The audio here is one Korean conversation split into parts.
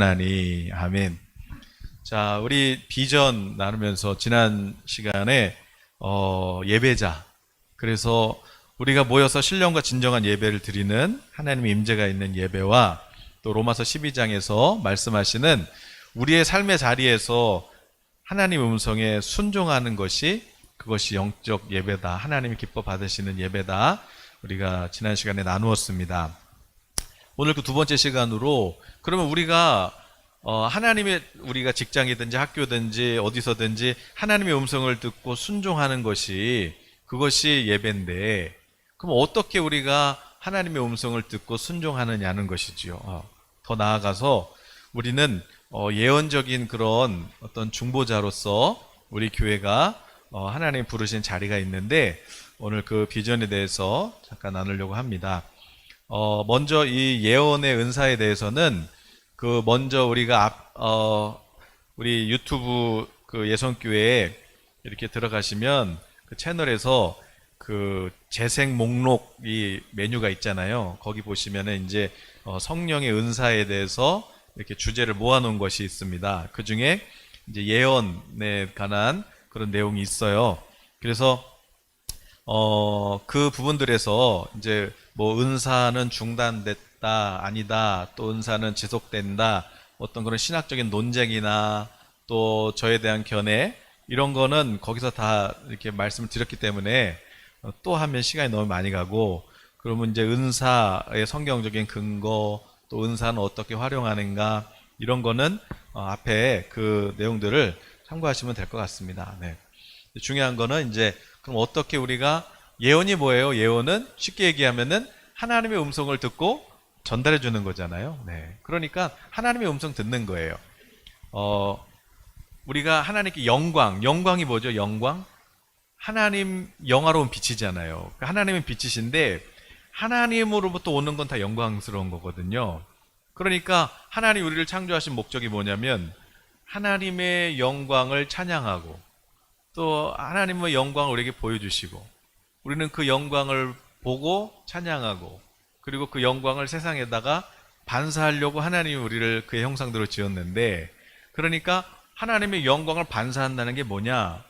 하니 아멘. 자, 우리 비전 나누면서 지난 시간에 예배자, 그래서 우리가 모여서 신령과 진정한 예배를 드리는 하나님의 임재가 있는 예배와 또 로마서 12장에서 말씀하시는 우리의 삶의 자리에서 하나님의 음성에 순종하는 것이, 그것이 영적 예배다, 하나님이 기뻐 받으시는 예배다, 우리가 지난 시간에 나누었습니다. 오늘 그 두 번째 시간으로, 그러면 우리가 우리가 직장이든지 학교든지 어디서든지 하나님의 음성을 듣고 순종하는 것이, 그것이 예배인데, 그럼 어떻게 우리가 하나님의 음성을 듣고 순종하느냐는 것이지요. 더 나아가서 우리는 예언적인 그런 어떤 중보자로서 우리 교회가 하나님 부르신 자리가 있는데, 오늘 그 비전에 대해서 잠깐 나누려고 합니다. 먼저 이 예언의 은사에 대해서는 먼저 우리가 우리 유튜브 그 예선교회에 이렇게 들어가시면 그 채널에서 그 재생 목록 이 메뉴가 있잖아요. 거기 보시면은 이제 성령의 은사에 대해서 이렇게 주제를 모아놓은 것이 있습니다. 그 중에 이제 예언에 관한 그런 내용이 있어요. 그래서 그 부분들에서 이제 뭐 은사는 중단됐다, 아니다, 또 은사는 지속된다, 어떤 그런 신학적인 논쟁이나 또 저에 대한 견해, 이런 거는 거기서 다 이렇게 말씀을 드렸기 때문에 또 하면 시간이 너무 많이 가고, 그러면 이제 은사의 성경적인 근거, 또 은사는 어떻게 활용하는가, 이런 거는 앞에 그 내용들을 참고하시면 될 것 같습니다. 네. 중요한 거는 이제 그럼 어떻게 우리가, 예언이 뭐예요? 예언은 쉽게 얘기하면은 하나님의 음성을 듣고 전달해 주는 거잖아요. 네. 그러니까 하나님의 음성 듣는 거예요. 우리가 하나님께 영광이 뭐죠? 영광? 하나님 영화로운 빛이잖아요. 하나님은 빛이신데 하나님으로부터 오는 건 다 영광스러운 거거든요. 그러니까 하나님 우리를 창조하신 목적이 뭐냐면 하나님의 영광을 찬양하고, 또 하나님의 영광을 우리에게 보여주시고, 우리는 그 영광을 보고 찬양하고, 그리고 그 영광을 세상에다가 반사하려고 하나님이 우리를 그의 형상대로 지었는데, 그러니까 하나님의 영광을 반사한다는 게 뭐냐?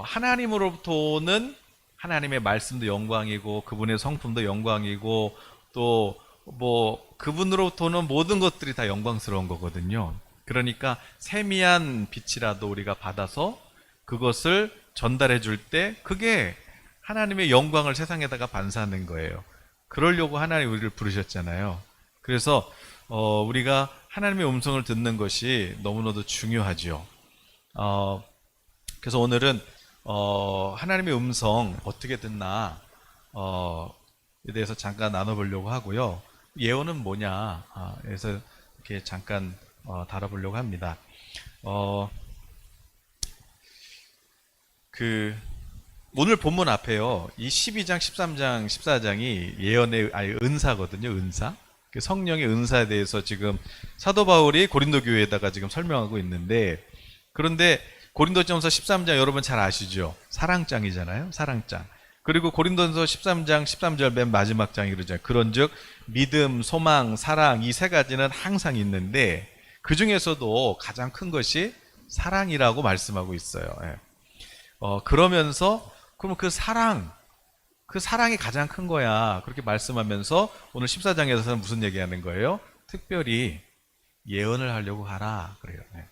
하나님으로부터 오는 하나님의 말씀도 영광이고, 그분의 성품도 영광이고, 또 뭐 그분으로부터 오는 모든 것들이 다 영광스러운 거거든요. 그러니까 세미한 빛이라도 우리가 받아서 그것을 전달해 줄 때 그게 하나님의 영광을 세상에다가 반사하는 거예요. 그러려고 하나님 우리를 부르셨잖아요. 그래서 우리가 하나님의 음성을 듣는 것이 너무나도 중요하죠. 그래서 오늘은 하나님의 음성 어떻게 듣나 에 대해서 잠깐 나눠보려고 하고요. 예언은 뭐냐, 그래서 이렇게 잠깐 다뤄보려고 합니다. 오늘 본문 앞에요. 이 12장, 13장, 14장이 예언의, 은사거든요. 은사. 그 성령의 은사에 대해서 지금 사도 바울이 고린도 교회에다가 지금 설명하고 있는데, 그런데 고린도전서 13장 여러분 잘 아시죠? 사랑장이잖아요. 사랑장. 그리고 고린도전서 13장 13절 맨 마지막 장이 그러잖아요. 그런즉 믿음, 소망, 사랑, 이 세 가지는 항상 있는데 그 중에서도 가장 큰 것이 사랑이라고 말씀하고 있어요. 예. 그러면서 그럼 그 사랑이 가장 큰 거야, 그렇게 말씀하면서 오늘 14장에서는 무슨 얘기하는 거예요? 특별히 예언을 하려고 하라 그래요. 네.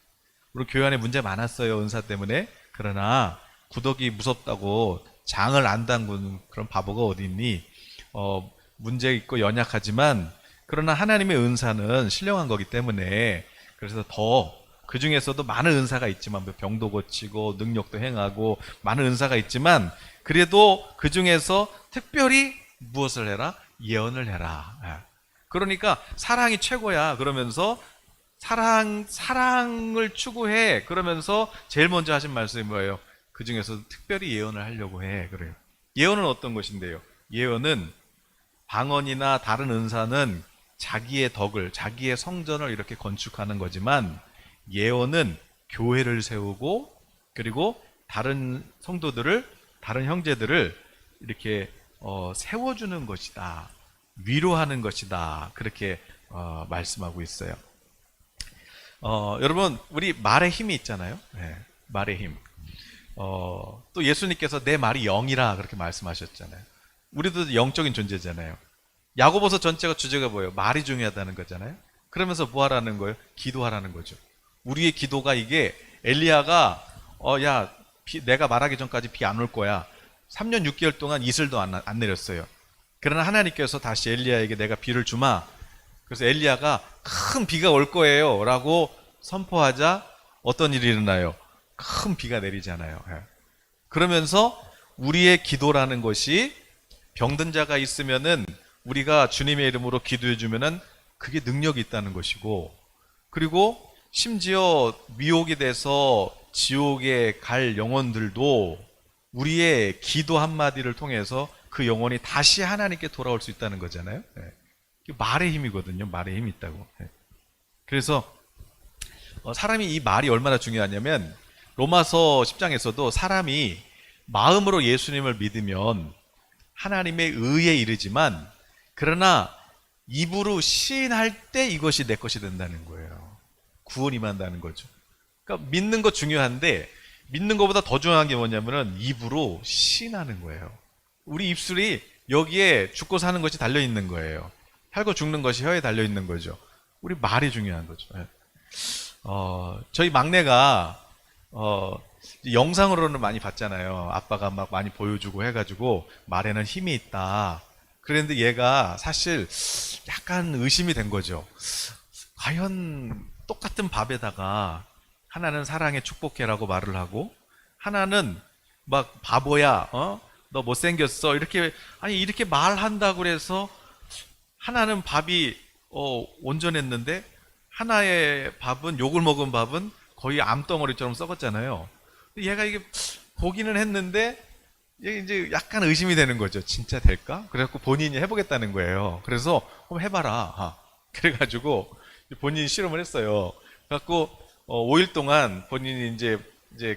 우리 교회 안에 문제 많았어요, 은사 때문에. 그러나 구더기 무섭다고 장을 안 담그는 그런 바보가 어디 있니? 문제 있고 연약하지만, 그러나 하나님의 은사는 신령한 거기 때문에, 그래서 더 그 중에서도 많은 은사가 있지만, 병도 고치고 능력도 행하고 많은 은사가 있지만, 그래도 그 중에서 특별히 무엇을 해라? 예언을 해라. 그러니까 사랑이 최고야. 그러면서 사랑을 추구해. 그러면서 제일 먼저 하신 말씀이 뭐예요? 그 중에서도 특별히 예언을 하려고 해. 그래요. 예언은 어떤 것인데요? 예언은, 방언이나 다른 은사는 자기의 덕을, 자기의 성전을 이렇게 건축하는 거지만, 예언은 교회를 세우고, 그리고 다른 성도들을, 다른 형제들을 이렇게 세워주는 것이다, 위로하는 것이다, 그렇게 말씀하고 있어요. 여러분, 우리 말의 힘이 있잖아요. 네, 말의 힘. 또 예수님께서 내 말이 영이라 그렇게 말씀하셨잖아요. 우리도 영적인 존재잖아요. 야고보서 전체가 주제가 뭐예요? 말이 중요하다는 거잖아요. 그러면서 뭐 하라는 거예요? 기도하라는 거죠. 우리의 기도가 이게 엘리야가 야, 내가 말하기 전까지 비 안 올 거야. 3년 6개월 동안 이슬도 안 내렸어요. 그러나 하나님께서 다시 엘리야에게 내가 비를 주마. 그래서 엘리야가 큰 비가 올 거예요 라고 선포하자 어떤 일이 일어나요? 큰 비가 내리잖아요. 그러면서 우리의 기도라는 것이 병든 자가 있으면은 우리가 주님의 이름으로 기도해 주면은 그게 능력이 있다는 것이고, 그리고 심지어 미혹이 돼서 지옥에 갈 영혼들도 우리의 기도 한마디를 통해서 그 영혼이 다시 하나님께 돌아올 수 있다는 거잖아요. 말의 힘이거든요. 말의 힘이 있다고. 그래서 사람이 이 말이 얼마나 중요하냐면 로마서 10장에서도 사람이 마음으로 예수님을 믿으면 하나님의 의에 이르지만 그러나 입으로 시인할 때 이것이 내 것이 된다는 거예요. 구원이 임한다는 거죠. 그러니까 믿는 거 중요한데 믿는 것보다 더 중요한 게 뭐냐면은 입으로 시인하는 거예요. 우리 입술이 여기에 죽고 사는 것이 달려 있는 거예요. 살고 죽는 것이 혀에 달려 있는 거죠. 우리 말이 중요한 거죠. 저희 막내가 영상으로는 많이 봤잖아요. 아빠가 막 많이 보여주고 해가지고 말에는 힘이 있다. 그런데 얘가 사실 약간 의심이 된 거죠. 과연 똑같은 밥에다가 하나는 사랑에 축복해라고 말을 하고 하나는 막 바보야, 너 못생겼어 이렇게 아니 이렇게 말한다고 그래서 하나는 밥이 온전했는데 하나의 밥은 욕을 먹은 밥은 거의 암덩어리처럼 썩었잖아요. 얘가 이게 보기는 했는데 이제 약간 의심이 되는 거죠. 진짜 될까? 그래갖고 본인이 해보겠다는 거예요. 그래서 한번 해봐라. 그래가지고 본인이 실험을 했어요. 그래갖고 5일 동안 본인이 이제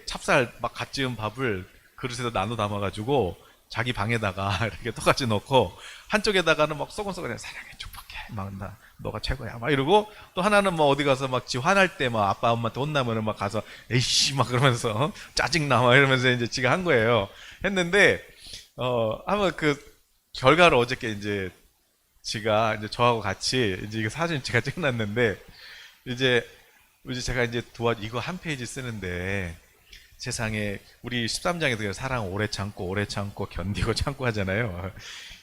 찹쌀 막 갓 지은 밥을 그릇에다 나눠 담아가지고 자기 방에다가 이렇게 똑같이 넣고 한쪽에다가는 막 쏘곤쏘곤 사랑해 축복해 막 너가 최고야 막 이러고 또 하나는 뭐 어디 가서 막 지 화날 때 막 아빠 엄마한테 혼나면은 막 가서 에이씨 막 그러면서 짜증나 막 이러면서 이제 지가 한 거예요. 했는데 아마 그 결과를 어저께 이제 지가 이제 저하고 같이 이제 이거 사진 제가 찍어놨는데 이제 제가 이제 이거 한 페이지 쓰는데 세상에 우리 13장에서 사랑 오래 참고 견디고 참고 하잖아요.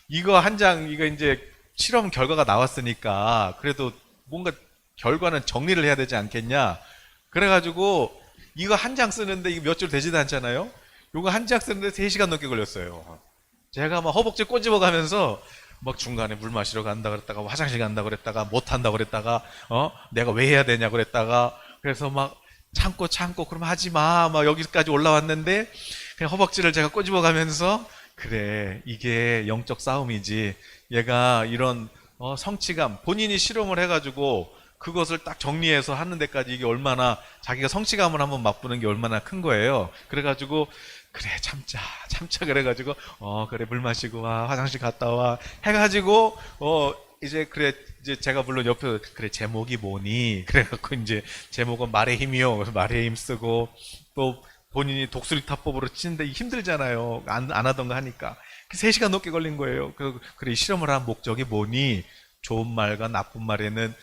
이거 한 장 이거 이제 실험 결과가 나왔으니까 그래도 뭔가 결과는 정리를 해야 되지 않겠냐. 그래가지고 이거 한 장 쓰는데 이거 몇 줄 되지도 않잖아요. 이거 한 장 쓰는데 3시간 넘게 걸렸어요. 제가 막 허벅지 꼬집어 가면서 막 중간에 물 마시러 간다 그랬다가 화장실 간다 그랬다가 못 한다 그랬다가 내가 왜 해야 되냐 그랬다가 그래서 막 참고 그럼 하지 마 막 여기까지 올라왔는데 그냥 허벅지를 제가 꼬집어 가면서 그래 이게 영적 싸움이지. 얘가 이런 성취감 본인이 실험을 해가지고 그것을 딱 정리해서 하는 데까지 이게 얼마나 자기가 성취감을 한번 맛보는 게 얼마나 큰 거예요. 그래가지고 그래 참자 그래가지고 그래 물 마시고 와 화장실 갔다 와 해가지고 이제 그래 이제 제가 물론 옆에 그래 제목이 뭐니 그래갖고 이제 제목은 말의 힘이요. 그래서 말의 힘 쓰고 또 본인이 독수리 타법으로 치는데 힘들잖아요. 안 하던 거 하니까 3시간 넘게 걸린 거예요. 그래 실험을 한 목적이 뭐니? 좋은 말과 나쁜 말에는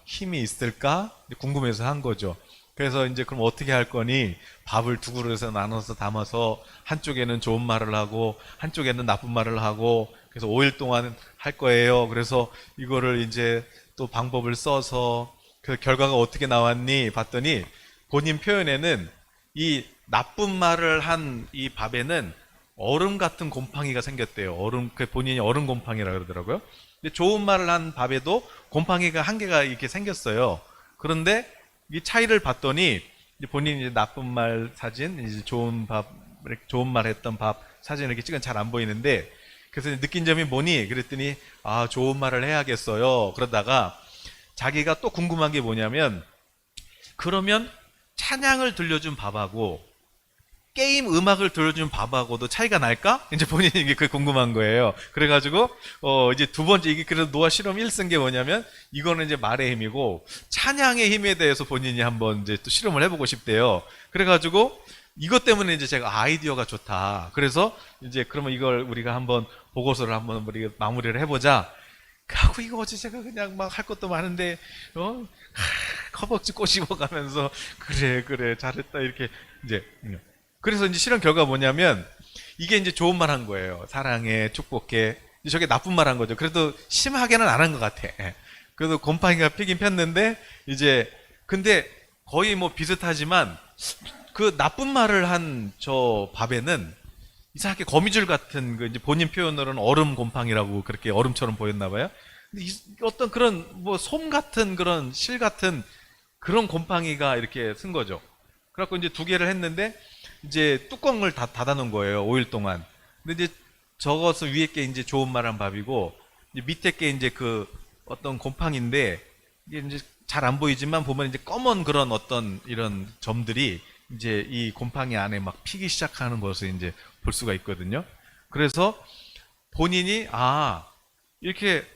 힘이 있을까? 궁금해서 한 거죠. 그래서 이제 그럼 어떻게 할 거니? 밥을 2그릇에 나눠서 담아서 한쪽에는 좋은 말을 하고 한쪽에는 나쁜 말을 하고 그래서 5일 동안 할 거예요. 그래서 이거를 이제 또 방법을 써서 그 결과가 어떻게 나왔니? 봤더니 본인 표현에는 이 나쁜 말을 한 이 밥에는 얼음 같은 곰팡이가 생겼대요. 본인이 얼음 곰팡이라 그러더라고요. 근데 좋은 말을 한 밥에도 곰팡이가 한 개가 이렇게 생겼어요. 그런데 이 차이를 봤더니 본인이 이제 나쁜 말 사진, 이제 좋은 말 했던 밥 사진 이렇게 찍은 잘 안 보이는데 그래서 느낀 점이 뭐니? 그랬더니 좋은 말을 해야겠어요. 그러다가 자기가 또 궁금한 게 뭐냐면 그러면 찬양을 들려준 밥하고 게임 음악을 들려주는 밥하고도 차이가 날까? 이제 본인이 이게 그 궁금한 거예요. 그래가지고, 이제 두 번째, 이게 그래서 노아 실험 1쓴 게 뭐냐면, 이거는 이제 말의 힘이고, 찬양의 힘에 대해서 본인이 한번 이제 또 실험을 해보고 싶대요. 그래가지고, 이것 때문에 이제 제가 아이디어가 좋다. 그래서 이제 그러면 이걸 우리가 한번 보고서를 한번 우리가 마무리를 해보자. 하고 이거 어제 제가 그냥 막 할 것도 많은데, 허벅지 꼬집어 가면서, 그래, 잘했다. 이렇게 이제, 그래서 이제 실험 결과가 뭐냐면 이게 이제 좋은 말 한 거예요. 사랑해, 축복해. 저게 나쁜 말 한 거죠. 그래도 심하게는 안 한 것 같아. 예. 그래도 곰팡이가 피긴 폈는데 이제 근데 거의 뭐 비슷하지만 그 나쁜 말을 한 저 밥에는 이상하게 거미줄 같은 그 이제 본인 표현으로는 얼음 곰팡이라고 그렇게 얼음처럼 보였나 봐요. 근데 어떤 그런 뭐 솜 같은 그런 실 같은 그런 곰팡이가 이렇게 쓴 거죠. 그래갖고 이제 두 개를 했는데 이제 뚜껑을 다 닫아놓은 거예요. 5일 동안. 근데 이제 저것은 위에 게 이제 좋은 말한 밥이고 이제 밑에 게 이제 그 어떤 곰팡인데 이게 이제 잘 안 보이지만 보면 이제 검은 그런 어떤 이런 점들이 이제 이 곰팡이 안에 막 피기 시작하는 것을 이제 볼 수가 있거든요. 그래서 본인이 이렇게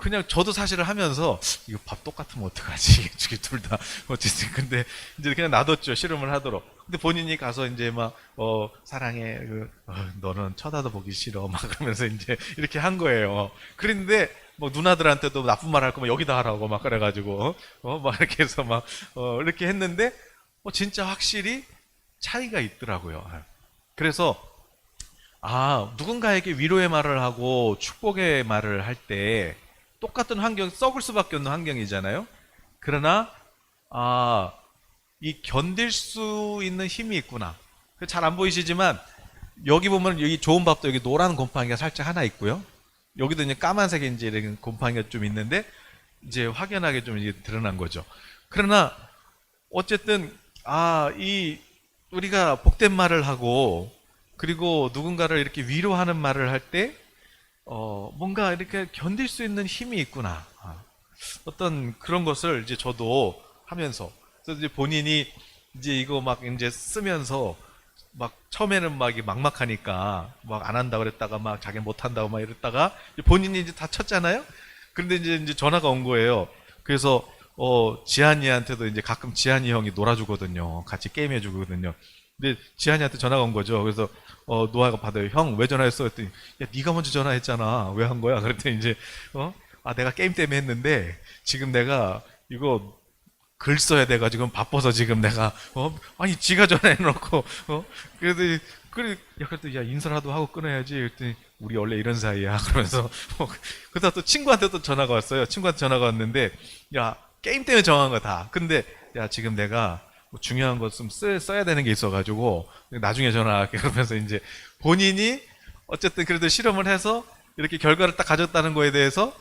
그냥 저도 사실을 하면서 이거 밥 똑같으면 어떡하지? 이게 둘 다 어쨌든 근데 이제 그냥 놔뒀죠. 실험을 하도록. 근데 본인이 가서 이제 막 사랑해 너는 쳐다도 보기 싫어 막 그러면서 이제 이렇게 한 거예요. 그런데 뭐 누나들한테도 나쁜 말 할 거면 여기다 하라고 막 그래가지고 막 이렇게 해서 막 이렇게 했는데 진짜 확실히 차이가 있더라고요. 그래서 누군가에게 위로의 말을 하고 축복의 말을 할 때 똑같은 환경, 썩을 수밖에 없는 환경이잖아요. 그러나 이 견딜 수 있는 힘이 있구나. 잘 안 보이시지만 여기 보면 여기 좋은 밥도 여기 노란 곰팡이가 살짝 하나 있고요. 여기도 이제 까만색의 이제 이런 곰팡이가 좀 있는데 이제 확연하게 좀 이게 드러난 거죠. 그러나 어쨌든 이 우리가 복된 말을 하고 그리고 누군가를 이렇게 위로하는 말을 할 때 뭔가 이렇게 견딜 수 있는 힘이 있구나. 어떤 그런 것을 이제 저도 하면서 그래서 이제 본인이 이제 이거 막 이제 쓰면서 막 처음에는 막 이게 막막하니까 막 안 한다고 그랬다가 막 자기 못 한다고 막 이랬다가 본인이 이제 다 쳤잖아요. 그런데 이제 전화가 온 거예요. 그래서 지한이한테도 이제 가끔 지한이 형이 놀아주거든요. 같이 게임 해주거든요. 근데 지한이한테 전화가 온 거죠. 그래서 노아가 받아요. 형 왜 전화했어? 그랬더니 야 네가 먼저 전화했잖아. 왜 한 거야? 그랬더니 이제 내가 게임 때문에 했는데 지금 내가 이거 글 써야 돼가지고 바빠서 지금 내가 아니 지가 전화해놓고 그래도 야 인사라도 하고 끊어야지. 그랬더니 우리 원래 이런 사이야. 그러면서 그러다 또 친구한테 또 전화가 왔어요. 친구한테 전화가 왔는데 야 게임 때문에 정한 거다. 근데 야 지금 내가 뭐 중요한 것 좀 써야 되는 게 있어가지고 나중에 전화할게. 그러면서 이제 본인이 어쨌든 그래도 실험을 해서 이렇게 결과를 딱 가졌다는 거에 대해서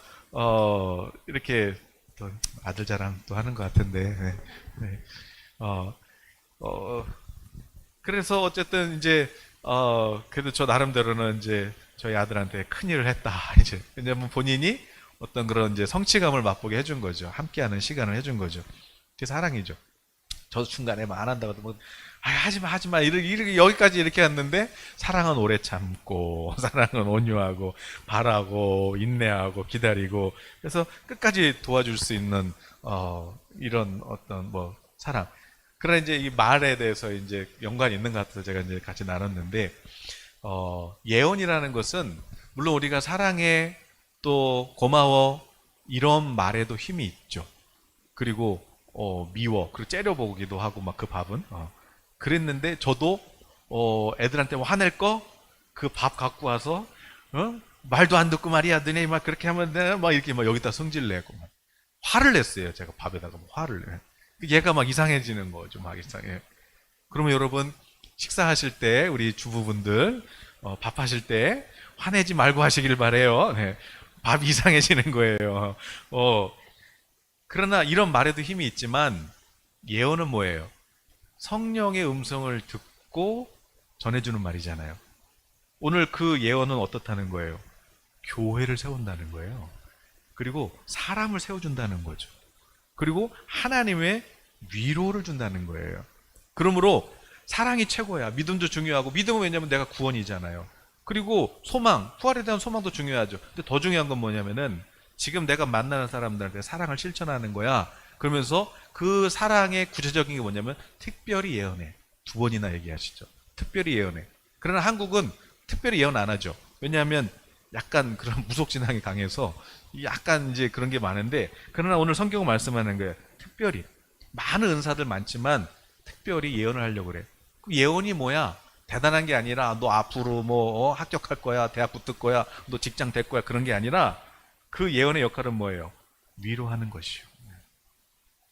이렇게 또 아들 자랑 또 하는 것 같은데 네. 그래서 어쨌든 이제 그래도 저 나름대로는 이제 저희 아들한테 큰 일을 했다. 이제 왜냐면 본인이 어떤 그런 이제 성취감을 맛보게 해준 거죠. 함께하는 시간을 해준 거죠. 그게 사랑이죠. 저도 중간에 뭐 안 한다고 뭐 하지마 이렇게 여기까지 이렇게 했는데 사랑은 오래 참고 사랑은 온유하고 바라고 인내하고 기다리고 그래서 끝까지 도와줄 수 있는 이런 어떤 뭐 사랑. 그러나 이제 이 말에 대해서 이제 연관이 있는 것 같아서 제가 이제 같이 나눴는데 예언이라는 것은 물론 우리가 사랑해 또 고마워 이런 말에도 힘이 있죠. 그리고 미워 그리고 째려보기도 하고 막 그 밥은 그랬는데 저도 애들한테 뭐 화낼 거 그 밥 갖고 와서 말도 안 듣고 말이야 너네 막 그렇게 하면 돼 막 이렇게 막 여기다 성질 내고 막 화를 냈어요. 제가 밥에다가 뭐 화를 내. 얘가 막 이상해지는 거죠. 막 이상해. 그러면 여러분 식사하실 때 우리 주부분들 밥 하실 때 화내지 말고 하시길 바래요. 네. 밥이 이상해지는 거예요. 그러나 이런 말에도 힘이 있지만 예언은 뭐예요? 성령의 음성을 듣고 전해주는 말이잖아요. 오늘 그 예언은 어떻다는 거예요? 교회를 세운다는 거예요. 그리고 사람을 세워준다는 거죠. 그리고 하나님의 위로를 준다는 거예요. 그러므로 사랑이 최고야. 믿음도 중요하고, 믿음은 왜냐면 내가 구원이잖아요. 그리고 소망, 부활에 대한 소망도 중요하죠. 근데 더 중요한 건 뭐냐면은 지금 내가 만나는 사람들한테 사랑을 실천하는 거야. 그러면서 그 사랑의 구체적인 게 뭐냐면 특별히 예언해. 두 번이나 얘기하시죠. 특별히 예언해. 그러나 한국은 특별히 예언 안 하죠. 왜냐하면 약간 그런 무속신앙이 강해서 약간 이제 그런 게 많은데, 그러나 오늘 성경은 말씀하는 거예요. 특별히. 많은 은사들 많지만 특별히 예언을 하려고 그래. 그 예언이 뭐야? 대단한 게 아니라 너 앞으로 뭐 합격할 거야, 대학 붙을 거야, 너 직장 될 거야, 그런 게 아니라 그 예언의 역할은 뭐예요? 위로하는 것이요.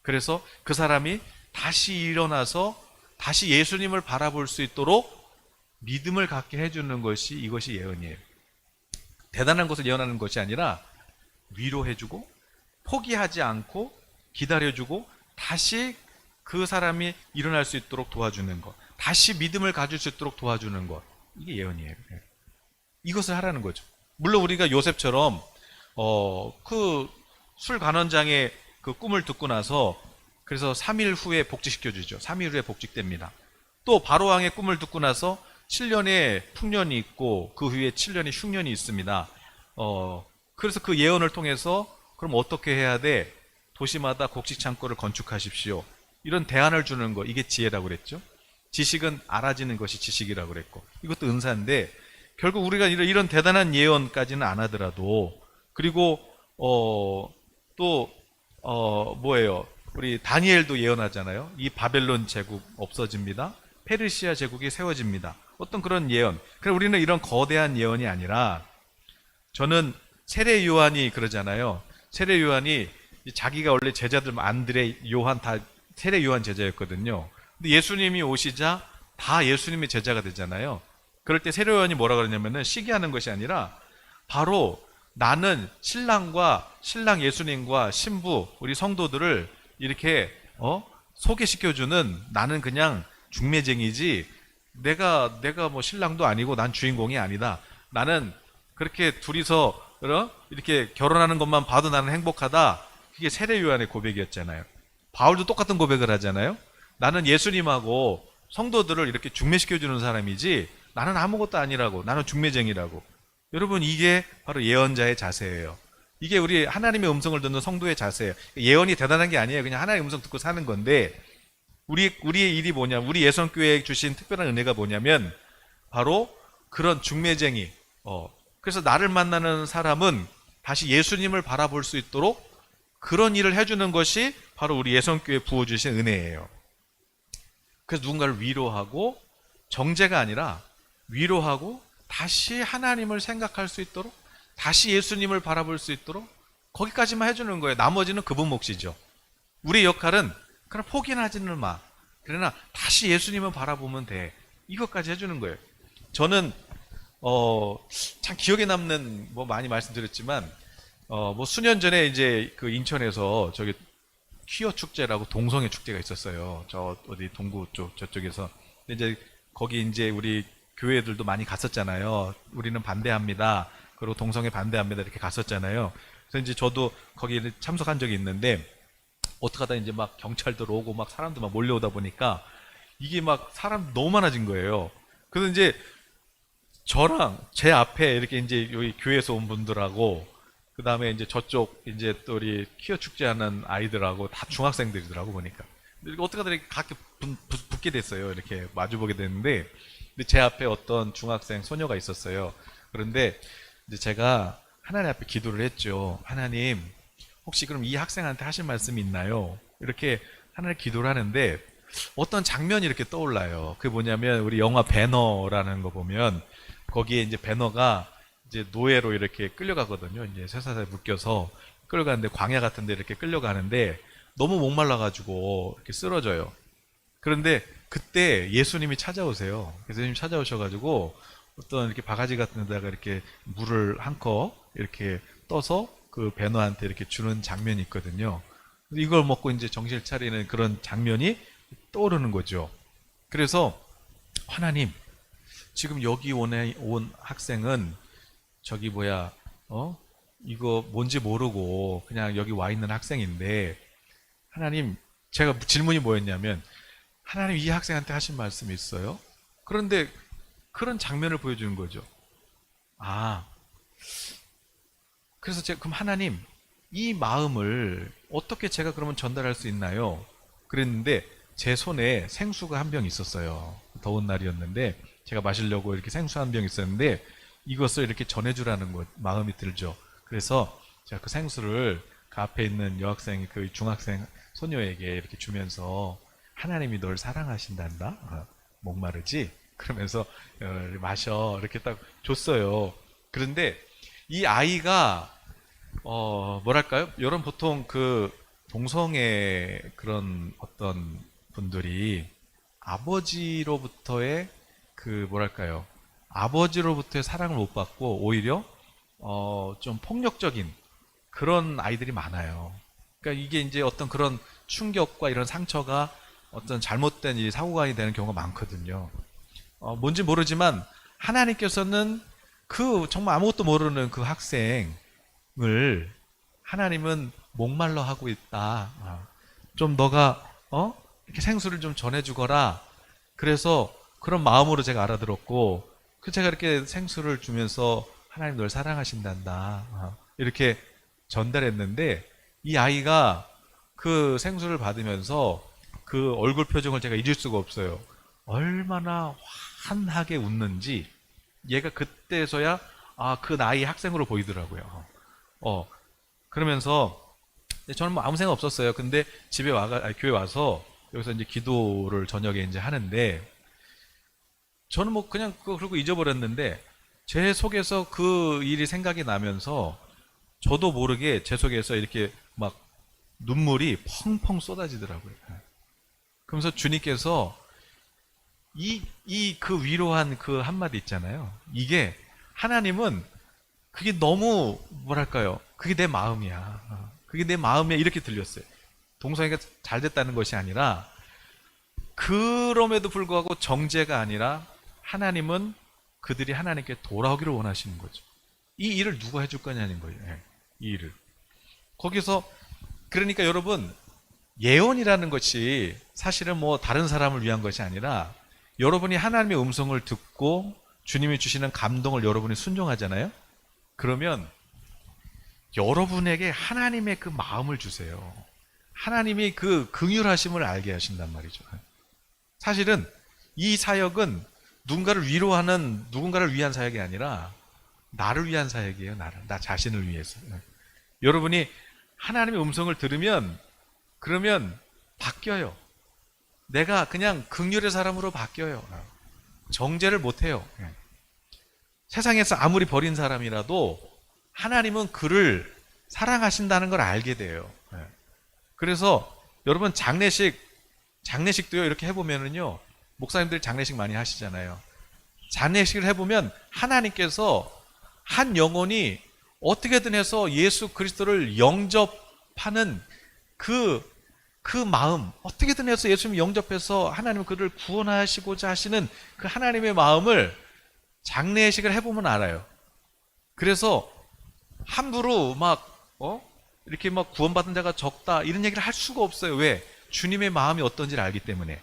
그래서 그 사람이 다시 일어나서 다시 예수님을 바라볼 수 있도록 믿음을 갖게 해주는 것이, 이것이 예언이에요. 대단한 것을 예언하는 것이 아니라 위로해주고 포기하지 않고 기다려주고 다시 그 사람이 일어날 수 있도록 도와주는 것, 다시 믿음을 가질 수 있도록 도와주는 것, 이게 예언이에요. 이것을 하라는 거죠. 물론 우리가 요셉처럼 그 술 간원장의 그 꿈을 듣고 나서 그래서 3일 후에 복직시켜주죠. 3일 후에 복직됩니다. 또 바로왕의 꿈을 듣고 나서 7년의 풍년이 있고 그 후에 7년의 흉년이 있습니다. 그래서 그 예언을 통해서 그럼 어떻게 해야 돼? 도시마다 곡식 창고를 건축하십시오. 이런 대안을 주는 거, 이게 지혜라고 그랬죠. 지식은 알아지는 것이 지식이라고 그랬고, 이것도 은사인데 결국 우리가 이런 대단한 예언까지는 안 하더라도, 그리고 뭐예요? 우리 다니엘도 예언하잖아요. 이 바벨론 제국 없어집니다. 페르시아 제국이 세워집니다. 어떤 그런 예언. 그래서 우리는 이런 거대한 예언이 아니라, 저는 세례 요한이 그러잖아요. 세례 요한이 자기가 원래 제자들 안드레, 요한 다 세례 요한 제자였거든요. 근데 예수님이 오시자 다 예수님의 제자가 되잖아요. 그럴 때 세례 요한이 뭐라 그러냐면은 시기하는 것이 아니라 바로 나는 신랑 예수님과 신부 우리 성도들을 이렇게 소개시켜주는, 나는 그냥 중매쟁이지 내가 뭐 신랑도 아니고 난 주인공이 아니다. 나는 그렇게 둘이서 이렇게 결혼하는 것만 봐도 나는 행복하다. 그게 세례 요한의 고백이었잖아요. 바울도 똑같은 고백을 하잖아요. 나는 예수님하고 성도들을 이렇게 중매시켜주는 사람이지 나는 아무것도 아니라고, 나는 중매쟁이라고. 여러분, 이게 바로 예언자의 자세예요. 이게 우리 하나님의 음성을 듣는 성도의 자세예요. 예언이 대단한 게 아니에요. 그냥 하나님의 음성 듣고 사는 건데, 우리의 일이 뭐냐, 우리 예선교회에 주신 특별한 은혜가 뭐냐면 바로 그런 중매쟁이, 그래서 나를 만나는 사람은 다시 예수님을 바라볼 수 있도록 그런 일을 해주는 것이 바로 우리 예선교회에 부어주신 은혜예요. 그래서 누군가를 위로하고, 정죄가 아니라 위로하고 다시 하나님을 생각할 수 있도록, 다시 예수님을 바라볼 수 있도록 거기까지만 해주는 거예요. 나머지는 그분 몫이죠. 우리의 역할은 그냥 포기는 하지는 마. 그러나 다시 예수님을 바라보면 돼. 이것까지 해주는 거예요. 저는 참 기억에 남는, 뭐 많이 말씀드렸지만 뭐 수년 전에 이제 그 인천에서 저기 퀴어 축제라고 동성애 축제가 있었어요. 저 어디 동구 쪽 저쪽에서. 근데 이제 거기 이제 우리 교회들도 많이 갔었잖아요. 우리는 반대합니다. 그리고 동성애 반대합니다. 이렇게 갔었잖아요. 그래서 이제 저도 거기 참석한 적이 있는데, 어떻게 하다 이제 막 경찰들 오고 막 사람들 막 몰려오다 보니까 이게 막 사람 너무 많아진 거예요. 그래서 이제 저랑 제 앞에 이렇게 이제 여기 교회에서 온 분들하고, 그 다음에 이제 저쪽 이제 또 우리 퀴어 축제하는 아이들하고 다 중학생들이더라고 보니까. 이렇게 어떻게 하다 이렇게 가끔 붙게 됐어요. 이렇게 마주보게 됐는데, 근데 제 앞에 어떤 중학생 소녀가 있었어요. 그런데 이제 제가 하나님 앞에 기도를 했죠. 하나님, 혹시 그럼 이 학생한테 하실 말씀이 있나요? 이렇게 하나님 기도를 하는데 어떤 장면이 이렇게 떠올라요. 그게 뭐냐면 우리 영화 배너라는 거 보면 거기에 이제 배너가 이제 노예로 이렇게 끌려가거든요. 이제 쇠사슬에 묶여서 끌려가는데, 광야 같은 데 이렇게 끌려가는데 너무 목말라가지고 이렇게 쓰러져요. 그런데 그때 예수님이 찾아오세요. 예수님이 찾아오셔가지고 어떤 이렇게 바가지 같은 데다가 이렇게 물을 한 컵 이렇게 떠서 그 배너한테 이렇게 주는 장면이 있거든요. 이걸 먹고 이제 정신을 차리는 그런 장면이 떠오르는 거죠. 그래서 하나님, 지금 여기 온 학생은 저기 이거 뭔지 모르고 그냥 여기 와 있는 학생인데, 하나님, 제가 질문이 뭐였냐면 하나님 이 학생한테 하신 말씀이 있어요. 그런데 그런 장면을 보여주는 거죠. 아, 그래서 제가 그럼 하나님 이 마음을 어떻게 제가 그러면 전달할 수 있나요? 그랬는데 제 손에 생수가 한 병 있었어요. 더운 날이었는데 제가 마시려고 이렇게 생수 한 병 있었는데 이것을 이렇게 전해주라는 마음이 들죠. 그래서 제가 그 생수를 그 앞에 있는 여학생, 그 중학생 소녀에게 이렇게 주면서 하나님이 널 사랑하신단다. 목마르지? 그러면서 마셔 이렇게 딱 줬어요. 그런데 이 아이가 뭐랄까요? 여러분 보통 그 동성애 그런 어떤 분들이 아버지로부터의 그 뭐랄까요? 아버지로부터의 사랑을 못 받고 오히려 좀 폭력적인 그런 아이들이 많아요. 그러니까 이게 이제 어떤 그런 충격과 이런 상처가 어떤 잘못된 이 사고관이 되는 경우가 많거든요. 뭔지 모르지만 하나님께서는 그 정말 아무것도 모르는 그 학생을 하나님은 목말라 하고 있다. 좀 너가 이렇게 생수를 좀 전해주거라. 그래서 그런 마음으로 제가 알아들었고, 그 제가 이렇게 생수를 주면서 하나님 널 사랑하신단다. 이렇게 전달했는데 이 아이가 그 생수를 받으면서 그 얼굴 표정을 제가 잊을 수가 없어요. 얼마나 환하게 웃는지 얘가 그때서야 그 나이 학생으로 보이더라고요. 그러면서 저는 뭐 아무 생각 없었어요. 근데 집에 교회 와서 여기서 이제 기도를 저녁에 이제 하는데 저는 뭐 그냥 그러고 잊어버렸는데 제 속에서 그 일이 생각이 나면서 저도 모르게 제 속에서 이렇게 막 눈물이 펑펑 쏟아지더라고요. 그러면서 주님께서 그 위로한 그 한마디 있잖아요. 이게 하나님은 그게 너무 뭐랄까요? 그게 내 마음이야. 그게 내 마음이야. 이렇게 들렸어요. 동성애가 잘 됐다는 것이 아니라 그럼에도 불구하고 정죄가 아니라 하나님은 그들이 하나님께 돌아오기를 원하시는 거죠. 이 일을 누가 해줄 거냐는 거예요. 이 일을. 거기서 그러니까 여러분 예언이라는 것이 사실은 뭐 다른 사람을 위한 것이 아니라 여러분이 하나님의 음성을 듣고 주님이 주시는 감동을 여러분이 순종하잖아요. 그러면 여러분에게 하나님의 그 마음을 주세요. 하나님이 그 긍휼하심을 알게 하신단 말이죠. 사실은 이 사역은 누군가를 위로하는 누군가를 위한 사역이 아니라 나를 위한 사역이에요. 나 자신을 위해서. 여러분이 하나님의 음성을 들으면 그러면 바뀌어요. 내가 그냥 긍휼의 사람으로 바뀌어요. 정죄를 못해요. 세상에서 아무리 버린 사람이라도 하나님은 그를 사랑하신다는 걸 알게 돼요. 그래서 여러분 장례식도요 이렇게 해보면은요 목사님들이 장례식 많이 하시잖아요. 장례식을 해보면 하나님께서 한 영혼이 어떻게든 해서 예수 그리스도를 영접하는 그 마음, 어떻게든 해서 예수님 영접해서 하나님은 그를 구원하시고자 하시는 그 하나님의 마음을 장례식을 해보면 알아요. 그래서 함부로 이렇게 막 구원받은 자가 적다 이런 얘기를 할 수가 없어요. 왜? 주님의 마음이 어떤지를 알기 때문에.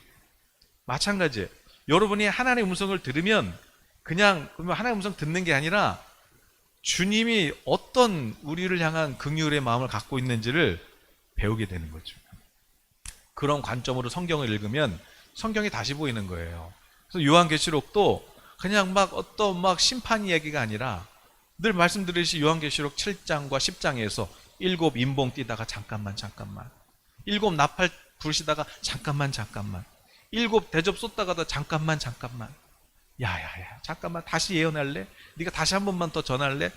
마찬가지예요. 여러분이 하나님의 음성을 들으면 그냥 그러면 하나님의 음성 듣는 게 아니라 주님이 어떤 우리를 향한 긍휼의 마음을 갖고 있는지를 배우게 되는 거죠. 그런 관점으로 성경을 읽으면 성경이 다시 보이는 거예요. 그래서 요한계시록도 그냥 어떤 심판 이야기가 아니라 늘 말씀드리듯이 요한계시록 7장과 10장에서 7 인봉 뛰다가 잠깐만 7 나팔 부르시다가 잠깐만 7 대접 쏟다가도 잠깐만 야야야 잠깐만 다시 예언할래? 네가 다시 한 번만 더 전할래?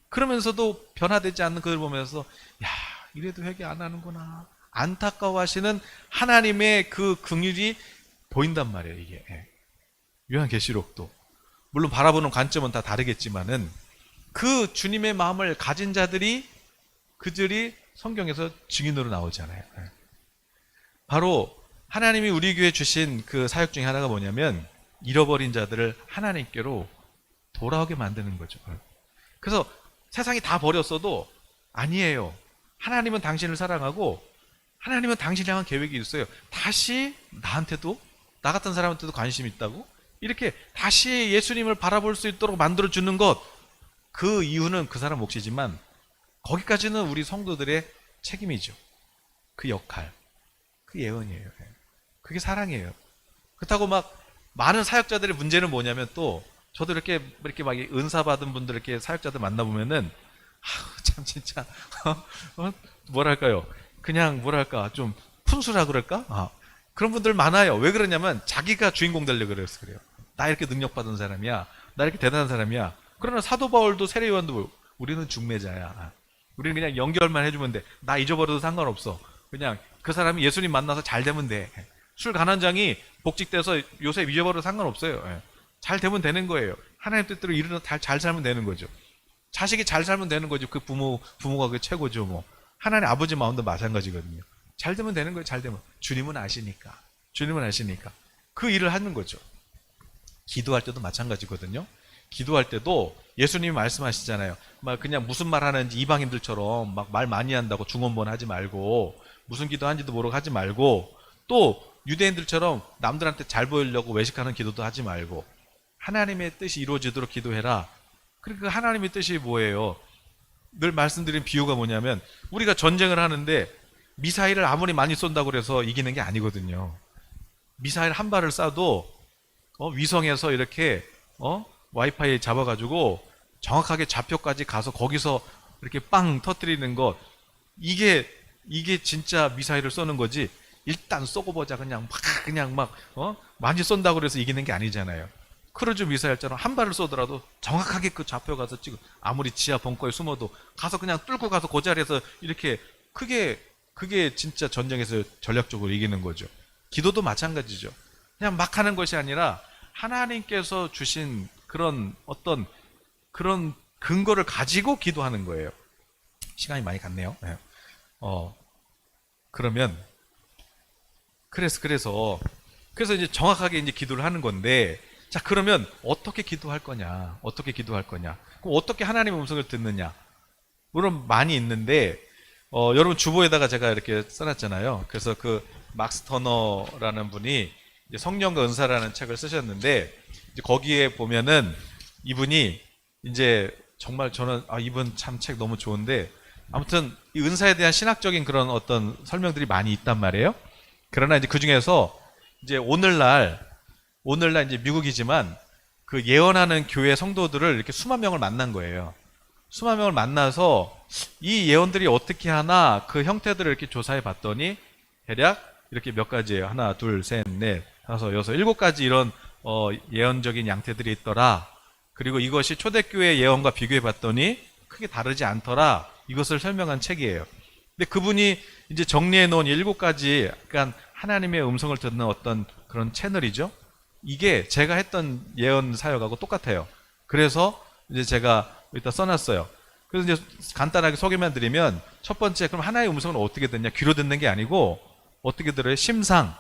그러면서도 변화되지 않는 그걸 보면서 야 이래도 회개 안 하는구나 안타까워하시는 하나님의 그 긍휼이 보인단 말이에요. 이게 요한계시록도 물론 바라보는 관점은 다 다르겠지만은 그 주님의 마음을 가진 자들이 그들이 성경에서 증인으로 나오잖아요. 바로 하나님이 우리 교회에 주신 그 사역 중에 하나가 뭐냐면 잃어버린 자들을 하나님께로 돌아오게 만드는 거죠. 그래서 세상이 다 버렸어도 아니에요. 하나님은 당신을 사랑하고 하나님은 당신을 향한 계획이 있어요. 다시 나한테도, 나 같은 사람한테도 관심이 있다고? 이렇게 다시 예수님을 바라볼 수 있도록 만들어주는 것, 그 이유는 그 사람 몫이지만 거기까지는 우리 성도들의 책임이죠. 그 역할, 그 예언이에요. 그게 사랑이에요. 그렇다고 막 많은 사역자들의 문제는 뭐냐면, 또 저도 이렇게 막 은사 받은 분들, 이렇게 사역자들 만나보면은 참 진짜 뭐랄까요, 그냥 뭐랄까 좀 푼수라 그럴까? 그런 분들 많아요. 왜 그러냐면 자기가 주인공 되려고 그래서 그래요. 나 이렇게 능력 받은 사람이야, 나 이렇게 대단한 사람이야. 그러나 사도 바울도 세례요한도 우리는 중매자야, 우리는 그냥 연결만 해주면 돼, 나 잊어버려도 상관없어, 그냥 그 사람이 예수님 만나서 잘 되면 돼. 술 가난장이 복직돼서 요새 잊어버려도 상관없어요. 잘 되면 되는 거예요. 하나님 뜻대로 일을 잘 살면 되는 거죠. 자식이 잘 살면 되는 거죠. 그 부모가 그 최고죠. 뭐 하나님 아버지 마음도 마찬가지거든요. 잘 되면 되는 거예요. 잘 되면. 주님은 아시니까 그 일을 하는 거죠. 기도할 때도 마찬가지거든요. 기도할 때도 예수님이 말씀하시잖아요. 막 그냥 무슨 말 하는지 이방인들처럼 막 말 많이 한다고 중언부언 하지 말고, 무슨 기도하는지도 모르고 하지 말고, 또 유대인들처럼 남들한테 잘 보이려고 외식하는 기도도 하지 말고, 하나님의 뜻이 이루어지도록 기도해라. 그러니까 하나님의 뜻이 뭐예요? 늘 말씀드린 비유가 뭐냐면, 우리가 전쟁을 하는데 미사일을 아무리 많이 쏜다고 해서 이기는 게 아니거든요. 미사일 한 발을 쏴도 위성에서 이렇게 와이파이 잡아가지고 정확하게 좌표까지 가서 거기서 이렇게 빵 터뜨리는 것, 이게 진짜 미사일을 쏘는 거지. 일단 쏘고 보자 그냥 막 많이 쏜다고 해서 이기는 게 아니잖아요. 크루즈 미사일처럼 한 발을 쏘더라도 정확하게 그 좌표 가서 찍어, 아무리 지하 벙커에 숨어도 가서 그냥 뚫고 가서 그 자리에서 이렇게, 그게 진짜 전쟁에서 전략적으로 이기는 거죠. 기도도 마찬가지죠. 그냥 막 하는 것이 아니라 하나님께서 주신 그런 어떤 그런 근거를 가지고 기도하는 거예요. 시간이 많이 갔네요. 네. 그러면 그래서 이제 정확하게 이제 기도를 하는 건데, 자, 그러면 어떻게 기도할 거냐? 그럼 어떻게 하나님의 음성을 듣느냐? 물론 많이 있는데, 여러분 주보에다가 제가 이렇게 써놨잖아요. 그래서 그 막스 터너라는 분이 이제 성령과 은사라는 책을 쓰셨는데, 이제 거기에 보면은 이분이 이제 정말 저는 이분 참 책 너무 좋은데, 아무튼 이 은사에 대한 신학적인 그런 어떤 설명들이 많이 있단 말이에요. 그러나 이제 그 중에서 이제 오늘날 이제 미국이지만 그 예언하는 교회 성도들을 이렇게 수만 명을 만난 거예요. 수만 명을 만나서 이 예언들이 어떻게 하나 그 형태들을 이렇게 조사해 봤더니 대략 이렇게 몇 가지예요. 하나, 둘, 셋, 넷, 다섯, 여섯, 7가지 이런 예언적인 양태들이 있더라. 그리고 이것이 초대교회 예언과 비교해 봤더니 크게 다르지 않더라. 이것을 설명한 책이에요. 근데 그분이 이제 정리해 놓은 7가지, 그러니까 하나님의 음성을 듣는 어떤 그런 채널이죠. 이게 제가 했던 예언 사역하고 똑같아요. 그래서 이제 제가 여기다 써놨어요. 그래서 이제 간단하게 소개만 드리면, 첫 번째, 그럼 하나의 음성은 어떻게 듣냐? 귀로 듣는 게 아니고 어떻게 들어요? 심상이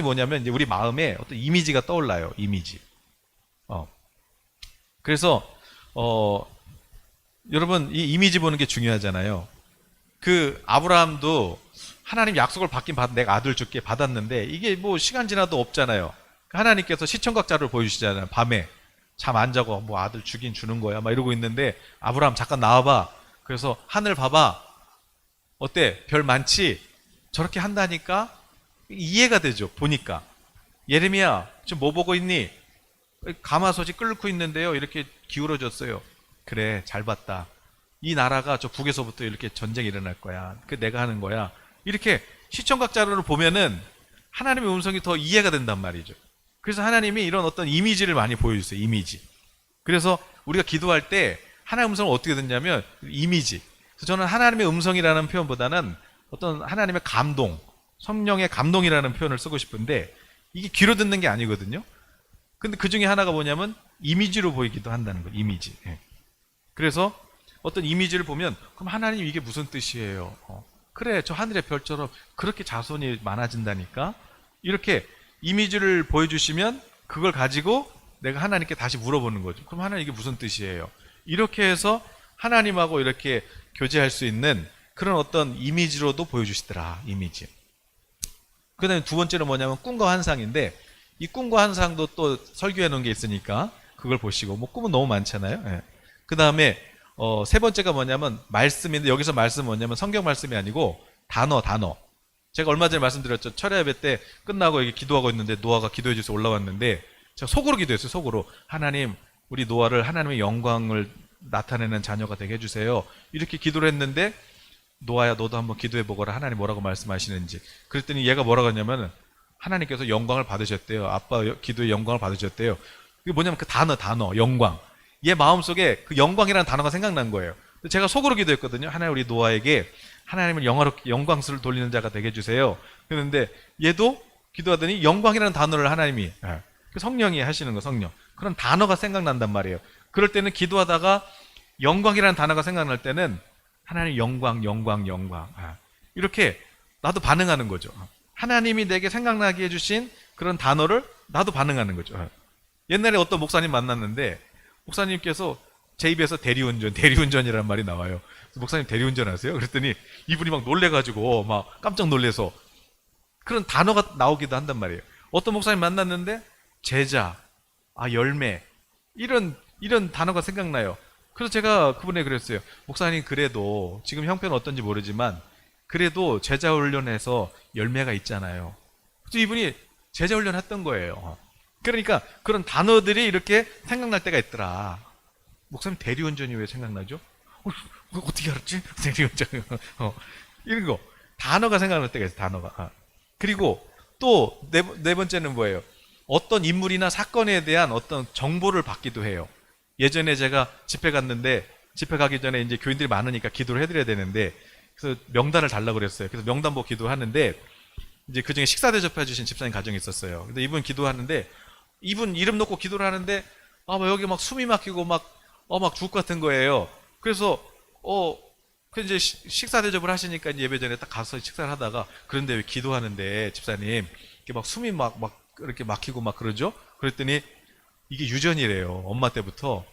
뭐냐면 이제 우리 마음에 어떤 이미지가 떠올라요. 이미지. 그래서 여러분 이 이미지 보는 게 중요하잖아요. 그 아브라함도 하나님 약속을 받긴 내가 아들 줄게 받았는데, 이게 뭐 시간 지나도 없잖아요. 하나님께서 시청각 자료를 보여주시잖아요. 밤에 잠 안 자고 뭐 아들 주긴 주는 거야 막 이러고 있는데, 아브라함 잠깐 나와봐. 그래서 하늘 봐봐. 어때? 별 많지? 저렇게 한다니까 이해가 되죠. 보니까. 예레미야 지금 뭐 보고 있니? 가마솥이 끓고 있는데요. 이렇게 기울어졌어요. 그래, 잘 봤다. 이 나라가 저 북에서부터 이렇게 전쟁이 일어날 거야. 그 내가 하는 거야. 이렇게 시청각 자료를 보면은 하나님의 음성이 더 이해가 된단 말이죠. 그래서 하나님이 이런 어떤 이미지를 많이 보여주세요. 이미지. 그래서 우리가 기도할 때 하나님의 음성을 어떻게 듣냐면 이미지. 그래서 저는 하나님의 음성이라는 표현보다는 어떤 하나님의 감동, 성령의 감동이라는 표현을 쓰고 싶은데, 이게 귀로 듣는 게 아니거든요. 근데 그 중에 하나가 뭐냐면 이미지로 보이기도 한다는 거예요. 이미지. 그래서 어떤 이미지를 보면, 그럼 하나님 이게 무슨 뜻이에요? 그래, 저 하늘의 별처럼 그렇게 자손이 많아진다니까? 이렇게 이미지를 보여주시면 그걸 가지고 내가 하나님께 다시 물어보는 거죠. 그럼 하나님 이게 무슨 뜻이에요? 이렇게 해서 하나님하고 이렇게 교제할 수 있는 그런 어떤 이미지로도 보여주시더라. 이미지. 그 다음에 두 번째는 뭐냐면 꿈과 환상인데, 이 꿈과 환상도 또 설교해 놓은 게 있으니까 그걸 보시고, 뭐 꿈은 너무 많잖아요. 예. 그 다음에 세 번째가 뭐냐면 말씀인데, 여기서 말씀은 뭐냐면 성경 말씀이 아니고 단어. 제가 얼마 전에 말씀드렸죠. 철야 예배 때 끝나고 여기 기도하고 있는데 노아가 기도해 주셔서 올라왔는데, 제가 속으로 기도했어요. 속으로. 하나님, 우리 노아를 하나님의 영광을 나타내는 자녀가 되게 해주세요. 이렇게 기도를 했는데, 노아야 너도 한번 기도해 보거라. 하나님 뭐라고 말씀하시는지. 그랬더니 얘가 뭐라고 했냐면, 하나님께서 영광을 받으셨대요. 아빠 기도에 영광을 받으셨대요. 그게 뭐냐면 그 단어, 영광. 얘 마음속에 그 영광이라는 단어가 생각난 거예요. 제가 속으로 기도했거든요. 하나님, 우리 노아에게 하나님을 영광스를 돌리는 자가 되게 해주세요. 그런데 얘도 기도하더니 영광이라는 단어를 하나님이, 성령이 하시는 거, 성령. 그런 단어가 생각난단 말이에요. 그럴 때는 기도하다가 영광이라는 단어가 생각날 때는 하나님 영광. 이렇게 나도 반응하는 거죠. 하나님이 내게 생각나게 해주신 그런 단어를 나도 반응하는 거죠. 옛날에 어떤 목사님 만났는데, 목사님께서 제 입에서 대리운전이라는 말이 나와요. 목사님 대리운전 하세요? 그랬더니 이분이 막 놀래가지고 막 깜짝 놀래서 그런 단어가 나오기도 한단 말이에요. 어떤 목사님 만났는데 제자, 열매, 이런 단어가 생각나요. 그래서 제가 그분에게 그랬어요. 목사님, 그래도 지금 형편은 어떤지 모르지만 그래도 제자 훈련에서 열매가 있잖아요. 그래서 이분이 제자 훈련 했던 거예요. 그러니까 그런 단어들이 이렇게 생각날 때가 있더라. 목사님 대리운전이 왜 생각나죠? 어떻게 알았지? 대리운전. 이런 거. 단어가 생각날 때가 있어요. 단어가. 그리고 또 네 번째는 뭐예요? 어떤 인물이나 사건에 대한 어떤 정보를 받기도 해요. 예전에 제가 집회 갔는데, 집회 가기 전에 이제 교인들이 많으니까 기도를 해드려야 되는데, 그래서 명단을 달라고 그랬어요. 그래서 명단 보고 기도하는데, 이제 그 중에 식사 대접해 주신 집사님 가정이 있었어요. 근데 이분 기도하는데, 이분 이름 놓고 기도를 하는데, 뭐 여기 막 숨이 막히고 막 죽을 것 같은 거예요. 그래서, 그 이제 식사 대접을 하시니까 이제 예배 전에 딱 가서 식사를 하다가, 그런데 왜 기도하는데, 집사님, 이렇게 막 숨이 이렇게 막히고 막 그러죠? 그랬더니, 이게 유전이래요. 엄마 때부터.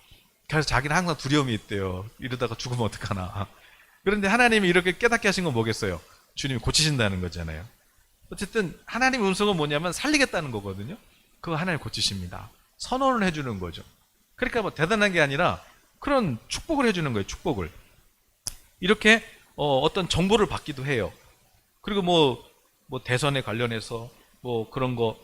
그래서 자기는 항상 두려움이 있대요. 이러다가 죽으면 어떡하나. 그런데 하나님이 이렇게 깨닫게 하신 건 뭐겠어요? 주님이 고치신다는 거잖아요. 어쨌든 하나님의 음성은 뭐냐면 살리겠다는 거거든요. 그거 하나님 고치십니다. 선언을 해주는 거죠. 그러니까 뭐 대단한 게 아니라 그런 축복을 해주는 거예요. 축복을. 이렇게 어떤 정보를 받기도 해요. 그리고 뭐 대선에 관련해서 뭐 그런 거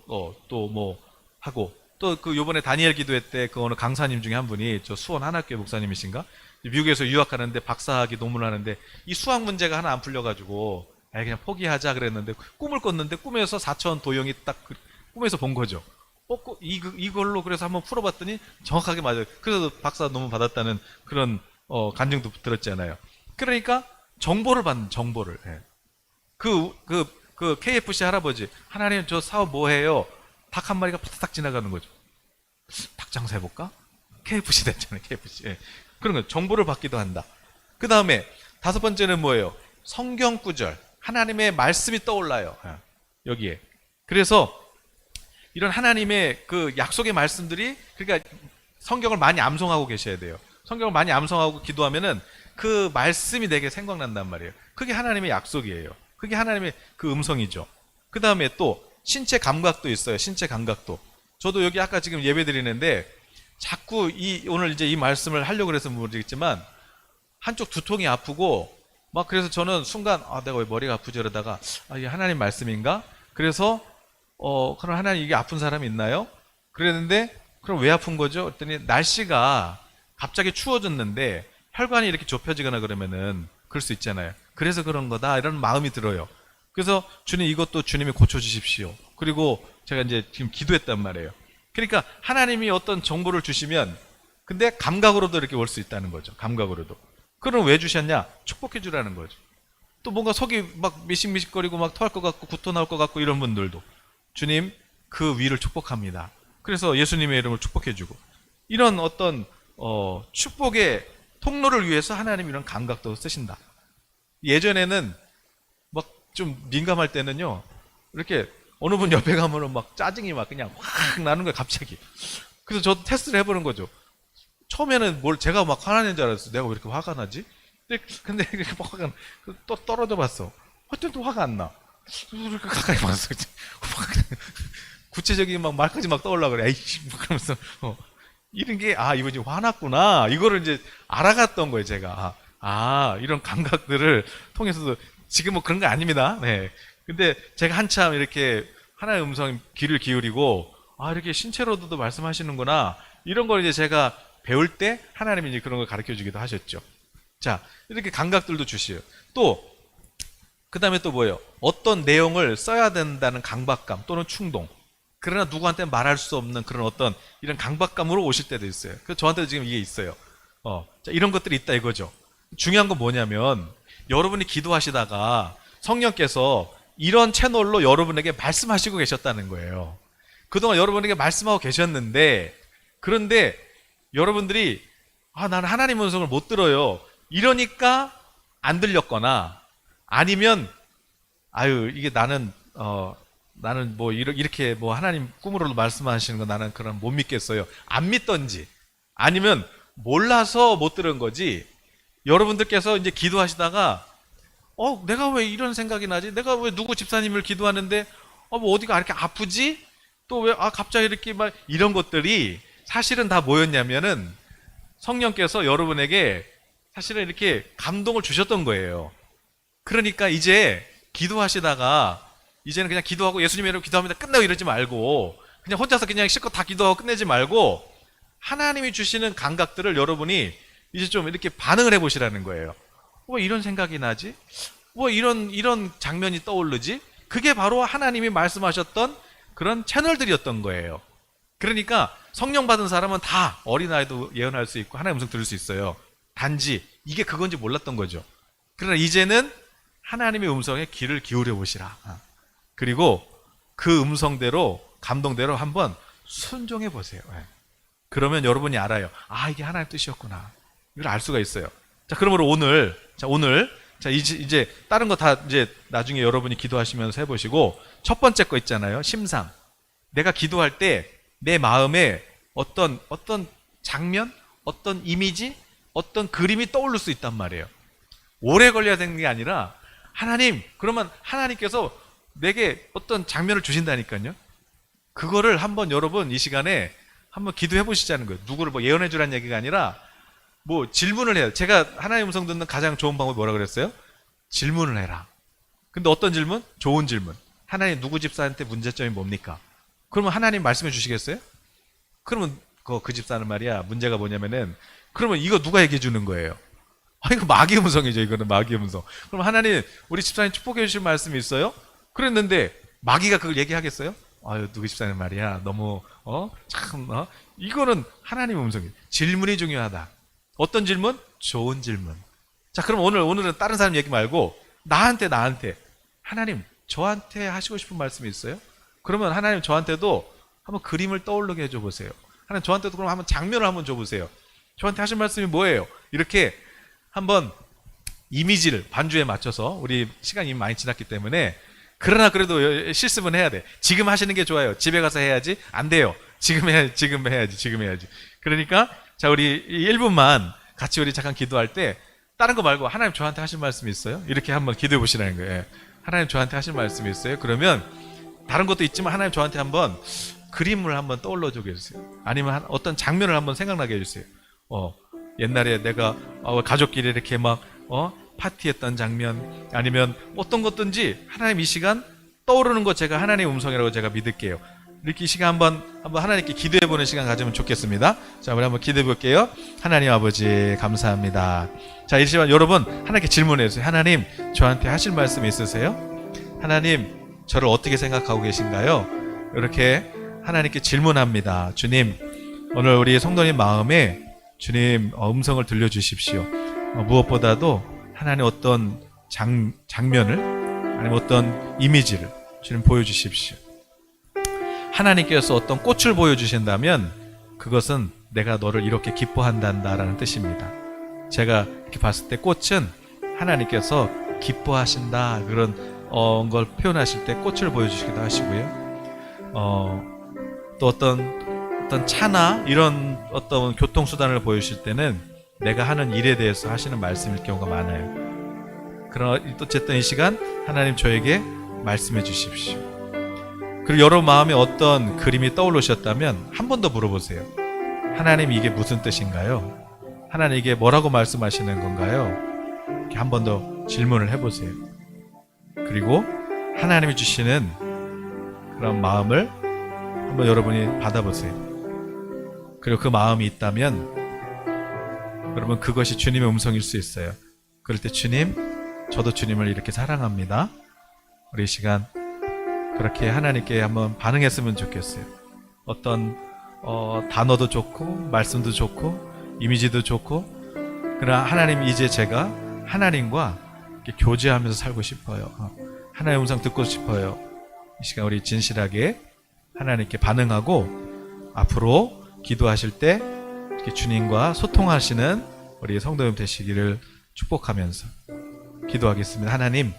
또 뭐 하고, 또 그 요번에 다니엘 기도회 때 그 어느 강사님 중에 한 분이 저 수원 한학교 목사님이신가? 미국에서 유학하는데 박사학위 논문을 하는데 이 수학 문제가 하나 안 풀려가지고 그냥 포기하자 그랬는데, 꿈을 꿨는데 꿈에서 4천 도형이 딱 꿈에서 본 거죠. 이걸로 그래서 한번 풀어봤더니 정확하게 맞아요. 그래서 박사 논문 받았다는 그런 간증도 들었잖아요. 그러니까 정보를 받는, 정보를. 그 KFC 할아버지, 하나님 저 사업 뭐 해요? 닭 한 마리가 파닥 지나가는 거죠. 닭 장사 해볼까? KFC 됐잖아요. KFC. 그런 거 정보를 받기도 한다. 그 다음에 다섯 번째는 뭐예요? 성경 구절, 하나님의 말씀이 떠올라요. 여기에. 그래서 이런 하나님의 그 약속의 말씀들이, 그러니까 성경을 많이 암송하고 계셔야 돼요. 성경을 많이 암송하고 기도하면은 그 말씀이 내게 생각난단 말이에요. 그게 하나님의 약속이에요. 그게 하나님의 그 음성이죠. 그 다음에 또 신체 감각도 있어요. 신체 감각도. 저도 여기 아까 지금 예배 드리는데 자꾸 오늘 이제 이 말씀을 하려고 그래서 모르겠지만 한쪽 두통이 아프고 막, 그래서 저는 순간 내가 왜 머리가 아프지 그러다가 이게 하나님 말씀인가? 그래서 그럼 하나님, 이게 아픈 사람이 있나요? 그랬는데 그럼 왜 아픈 거죠? 그랬더니 날씨가 갑자기 추워졌는데 혈관이 이렇게 좁혀지거나 그러면은 그럴 수 있잖아요. 그래서 그런 거다, 이런 마음이 들어요. 그래서 주님, 이것도 주님이 고쳐주십시오. 그리고 제가 이제 지금 기도했단 말이에요. 그러니까 하나님이 어떤 정보를 주시면, 근데 감각으로도 이렇게 올 수 있다는 거죠. 감각으로도. 그럼 왜 주셨냐? 축복해 주라는 거죠. 또 뭔가 속이 막 미식미식거리고 막 토할 것 같고 구토 나올 것 같고 이런 분들도 주님, 그 위를 축복합니다. 그래서 예수님의 이름을 축복해 주고, 이런 어떤 축복의 통로를 위해서 하나님 이런 감각도 쓰신다. 예전에는 막 좀 민감할 때는요, 이렇게 어느 분 옆에 가면은 막 짜증이 막 그냥 확 나는 거예요, 갑자기. 그래서 저도 테스트를 해보는 거죠. 처음에는 제가 막 화나는 줄 알았어요. 내가 왜 이렇게 화가 나지? 근데 화가 또 떨어져 봤어. 어쨌든 또 화가 안 나. 가까이 봤어. 구체적인 막 말까지 막 떠올라 그래. 에이씨, 그러면서 이런 게 이분이 화났구나. 이거를 이제 알아갔던 거예요, 제가. 이런 감각들을 통해서도 지금 뭐 그런 거 아닙니다. 네. 근데 제가 한참 이렇게 하나의 음성 귀를 기울이고 이렇게 신체로도 말씀하시는구나. 이런 걸 이제 제가 배울 때 하나님이 이제 그런 걸 가르쳐 주기도 하셨죠. 자, 이렇게 감각들도 주시요. 또 그다음에 또 뭐예요? 어떤 내용을 써야 된다는 강박감 또는 충동. 그러나 누구한테 말할 수 없는 그런 어떤 이런 강박감으로 오실 때도 있어요. 그래서 저한테도 지금 이게 있어요. 자, 이런 것들이 있다 이거죠. 중요한 건 뭐냐면 여러분이 기도하시다가 성령께서 이런 채널로 여러분에게 말씀하시고 계셨다는 거예요. 그동안 여러분에게 말씀하고 계셨는데 그런데 여러분들이 나는 하나님 음성을 못 들어요. 이러니까 안 들렸거나 아니면 이게 나는 뭐 이렇게 뭐 하나님 꿈으로 말씀하시는 거 나는 그런 못 믿겠어요. 안 믿던지 아니면 몰라서 못 들은 거지. 여러분들께서 이제 기도하시다가 내가 왜 이런 생각이 나지? 내가 왜 누구 집사님을 기도하는데 뭐 어디가 이렇게 아프지? 또 왜 갑자기 이렇게 막 이런 것들이 사실은 다 뭐였냐면은 성령께서 여러분에게 사실은 이렇게 감동을 주셨던 거예요. 그러니까 이제 기도하시다가 이제는 그냥 기도하고 예수님 이름으로 기도합니다 끝내고 이러지 말고 그냥 혼자서 그냥 실컷 다 기도하고 끝내지 말고 하나님이 주시는 감각들을 여러분이 이제 좀 이렇게 반응을 해보시라는 거예요. 왜 이런 생각이 나지? 왜 이런 장면이 떠오르지? 그게 바로 하나님이 말씀하셨던 그런 채널들이었던 거예요. 그러니까 성령 받은 사람은 다 어린아이도 예언할 수 있고 하나님의 음성 들을 수 있어요. 단지 이게 그건지 몰랐던 거죠. 그러나 이제는 하나님의 음성에 귀를 기울여 보시라. 그리고 그 음성대로 감동대로 한번 순종해 보세요. 그러면 여러분이 알아요. 이게 하나님의 뜻이었구나. 이걸 알 수가 있어요. 자, 그러므로 오늘 이제 다른 거 다 이제 나중에 여러분이 기도하시면서 해보시고 첫 번째 거 있잖아요. 심상. 내가 기도할 때 내 마음에 어떤 장면, 어떤 이미지, 어떤 그림이 떠오를 수 있단 말이에요. 오래 걸려야 되는 게 아니라 그러면 하나님께서 내게 어떤 장면을 주신다니까요. 그거를 한번 여러분 이 시간에 한번 기도해 보시자는 거예요. 누구를 뭐 예언해 주라는 얘기가 아니라 뭐 질문을 해요. 제가 하나님의 음성 듣는 가장 좋은 방법이 뭐라 그랬어요? 질문을 해라. 근데 어떤 질문? 좋은 질문. 하나님 누구 집사한테 문제점이 뭡니까? 그러면 하나님 말씀해 주시겠어요? 그러면 그 집사는 말이야 문제가 뭐냐면은 그러면 이거 누가 얘기해 주는 거예요? 이거 마귀의 음성이죠. 이거는 마귀의 음성. 그럼 하나님 우리 집사님 축복해 주실 말씀이 있어요? 그랬는데 마귀가 그걸 얘기하겠어요? 누구 집사님 말이야 너무 이거는 하나님의 음성이에요. 질문이 중요하다. 어떤 질문? 좋은 질문. 자, 그럼 오늘은 다른 사람 얘기 말고 나한테 하나님 저한테 하시고 싶은 말씀이 있어요? 그러면 하나님 저한테도 한번 그림을 떠오르게 해줘 보세요. 하나님 저한테도 그럼 한번 장면을 한번 줘보세요. 저한테 하실 말씀이 뭐예요? 이렇게 한번 이미지를 반주에 맞춰서 우리 시간이 이미 많이 지났기 때문에 그러나 그래도 실습은 해야 돼. 지금 하시는 게 좋아요. 집에 가서 해야지. 안 돼요. 지금 해야지. 그러니까 자, 우리 1분만 같이 우리 잠깐 기도할 때 다른 거 말고 하나님 저한테 하실 말씀이 있어요? 이렇게 한번 기도해 보시라는 거예요. 하나님 저한테 하실 말씀이 있어요? 그러면 다른 것도 있지만 하나님 저한테 한번 그림을 한번 떠올려 주게 해주세요. 아니면 어떤 장면을 한번 생각나게 해주세요. 옛날에 내가 가족끼리 이렇게 막 파티했던 장면 아니면 어떤 것든지 하나님 이 시간 떠오르는 것 제가 하나님의 음성이라고 제가 믿을게요. 이렇게 이 시간 한번 하나님께 기도해보는 시간 가지면 좋겠습니다. 자, 우리 한번 기도해볼게요. 하나님 아버지 감사합니다. 자, 이 시간 여러분 하나님께 질문해주세요. 하나님 저한테 하실 말씀이 있으세요? 하나님 저를 어떻게 생각하고 계신가요? 이렇게 하나님께 질문합니다. 주님 오늘 우리 성도님 마음에 주님 음성을 들려주십시오. 무엇보다도 하나님 어떤 장면을 아니면 어떤 이미지를 주님 보여주십시오. 하나님께서 어떤 꽃을 보여주신다면 그것은 내가 너를 이렇게 기뻐한다라는 뜻입니다. 제가 이렇게 봤을 때 꽃은 하나님께서 기뻐하신다 그런 걸 표현하실 때 꽃을 보여주시기도 하시고요. 또 어떤 차나 이런 어떤 교통수단을 보여주실 때는 내가 하는 일에 대해서 하시는 말씀일 경우가 많아요. 그러나 어쨌든 이 시간 하나님 저에게 말씀해 주십시오. 그리고 여러분 마음에 어떤 그림이 떠오르셨다면 한 번 더 물어보세요. 하나님 이게 무슨 뜻인가요? 하나님 이게 뭐라고 말씀하시는 건가요? 이렇게 한 번 더 질문을 해보세요. 그리고 하나님이 주시는 그런 마음을 한번 여러분이 받아보세요. 그리고 그 마음이 있다면 여러분 그것이 주님의 음성일 수 있어요. 그럴 때 주님, 저도 주님을 이렇게 사랑합니다. 우리 이 시간 그렇게 하나님께 한번 반응했으면 좋겠어요. 어떤 단어도 좋고 말씀도 좋고 이미지도 좋고, 그러나 하나님 이제 제가 하나님과 이렇게 교제하면서 살고 싶어요. 하나님의 음성 듣고 싶어요. 이 시간 우리 진실하게 하나님께 반응하고 앞으로 기도하실 때 이렇게 주님과 소통하시는 우리 성도님 되시기를 축복하면서 기도하겠습니다. 하나님,